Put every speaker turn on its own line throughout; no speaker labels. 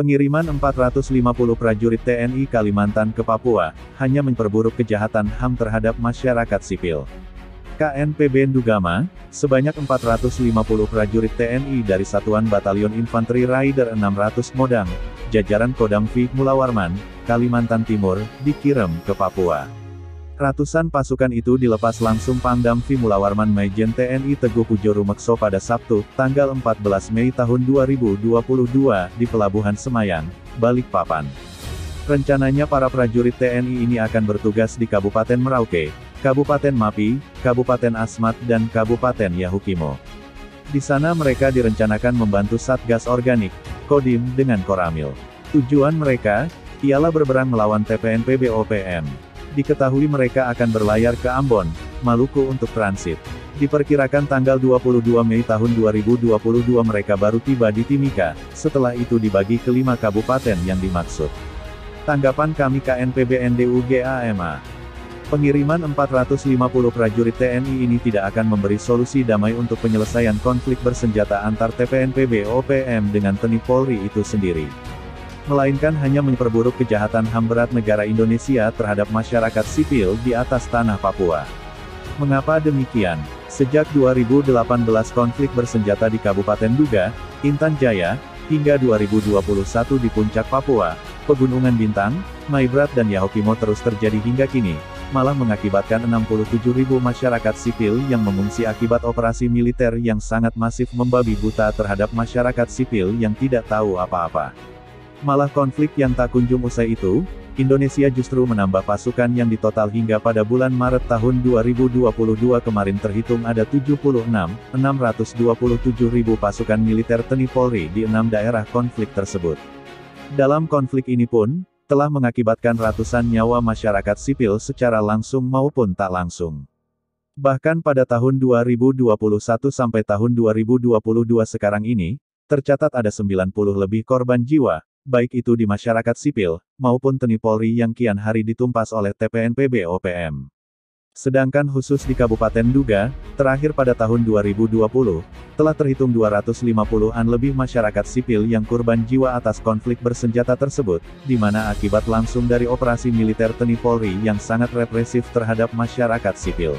Pengiriman 450 prajurit TNI Kalimantan ke Papua, hanya memperburuk kejahatan HAM terhadap masyarakat sipil. KNPB Ndugama, sebanyak 450 prajurit TNI dari Satuan Batalion Infanteri Raider 600 Modang, jajaran Kodam V Mulawarman, Kalimantan Timur, dikirim ke Papua. Ratusan pasukan itu dilepas langsung Pangdam V Mulawarman Majen TNI Teguh Pujo Rumekso pada Sabtu, tanggal 14 Mei tahun 2022, di Pelabuhan Semayang, Balikpapan. Rencananya para prajurit TNI ini akan bertugas di Kabupaten Merauke, Kabupaten Mapi, Kabupaten Asmat dan Kabupaten Yahukimo. Di sana mereka direncanakan membantu Satgas Organik, Kodim dengan Koramil. Tujuan mereka, ialah berperang melawan TPNPB OPM. Diketahui mereka akan berlayar ke Ambon, Maluku untuk transit. Diperkirakan tanggal 22 Mei tahun 2022 mereka baru tiba di Timika, setelah itu dibagi ke 5 kabupaten yang dimaksud. Tanggapan kami KNPB NDUGAMA. Pengiriman 450 prajurit TNI ini tidak akan memberi solusi damai untuk penyelesaian konflik bersenjata antar TPNPB OPM dengan TNI Polri itu sendiri, melainkan hanya memperburuk kejahatan HAM berat negara Indonesia terhadap masyarakat sipil di atas tanah Papua. Mengapa demikian? Sejak 2018 konflik bersenjata di Kabupaten Duga, Intan Jaya, hingga 2021 di Puncak Papua, Pegunungan Bintang, Maibrat dan Yahukimo terus terjadi hingga kini, malah mengakibatkan 67.000 masyarakat sipil yang mengungsi akibat operasi militer yang sangat masif membabi buta terhadap masyarakat sipil yang tidak tahu apa-apa. Malah konflik yang tak kunjung usai itu, Indonesia justru menambah pasukan yang ditotal hingga pada bulan Maret tahun 2022 kemarin terhitung ada 76.627.000 pasukan militer TNI Polri di 6 daerah konflik tersebut. Dalam konflik ini pun, telah mengakibatkan ratusan nyawa masyarakat sipil secara langsung maupun tak langsung. Bahkan pada tahun 2021 sampai tahun 2022 sekarang ini, tercatat ada 90 lebih korban jiwa, baik itu di masyarakat sipil, maupun TNI Polri yang kian hari ditumpas oleh TPNPB OPM. Sedangkan khusus di Kabupaten Duga, terakhir pada tahun 2020, telah terhitung 250-an lebih masyarakat sipil yang korban jiwa atas konflik bersenjata tersebut, di mana akibat langsung dari operasi militer TNI Polri yang sangat represif terhadap masyarakat sipil.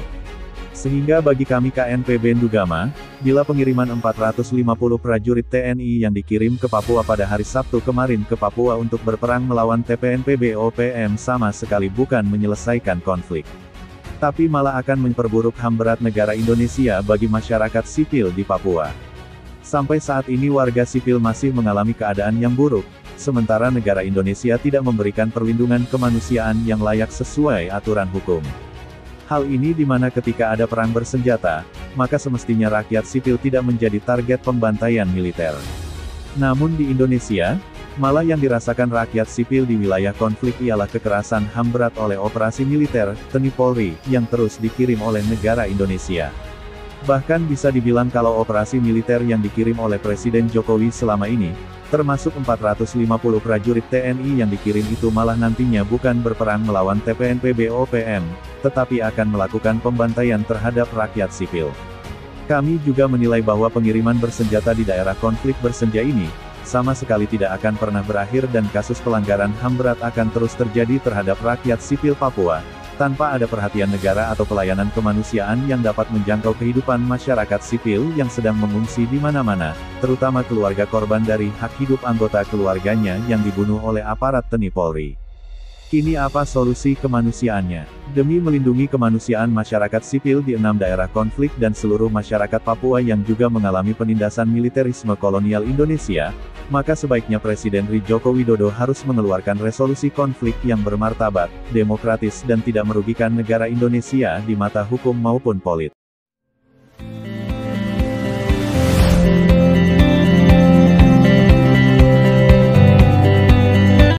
Sehingga bagi kami KNPB Ndugama, bila pengiriman 450 prajurit TNI yang dikirim ke Papua pada hari Sabtu kemarin ke Papua untuk berperang melawan TPNPB OPM sama sekali bukan menyelesaikan konflik, tapi malah akan memperburuk HAM berat negara Indonesia bagi masyarakat sipil di Papua. Sampai saat ini warga sipil masih mengalami keadaan yang buruk, sementara negara Indonesia tidak memberikan perlindungan kemanusiaan yang layak sesuai aturan hukum. Hal ini di mana ketika ada perang bersenjata, maka semestinya rakyat sipil tidak menjadi target pembantaian militer. Namun di Indonesia, malah yang dirasakan rakyat sipil di wilayah konflik ialah kekerasan HAM berat oleh operasi militer, TNI Polri, yang terus dikirim oleh negara Indonesia. Bahkan bisa dibilang kalau operasi militer yang dikirim oleh Presiden Jokowi selama ini, termasuk 450 prajurit TNI yang dikirim itu malah nantinya bukan berperang melawan TPNPB OPM, tetapi akan melakukan pembantaian terhadap rakyat sipil. Kami juga menilai bahwa pengiriman bersenjata di daerah konflik bersenjata ini, sama sekali tidak akan pernah berakhir dan kasus pelanggaran HAM berat akan terus terjadi terhadap rakyat sipil Papua, tanpa ada perhatian negara atau pelayanan kemanusiaan yang dapat menjangkau kehidupan masyarakat sipil yang sedang mengungsi di mana-mana, terutama keluarga korban dari hak hidup anggota keluarganya yang dibunuh oleh aparat TNI Polri. Kini apa solusi kemanusiaannya? Demi melindungi kemanusiaan masyarakat sipil di 6 daerah konflik dan seluruh masyarakat Papua yang juga mengalami penindasan militerisme kolonial Indonesia, maka sebaiknya Presiden Joko Widodo harus mengeluarkan resolusi konflik yang bermartabat, demokratis dan tidak merugikan negara Indonesia di mata hukum maupun politik.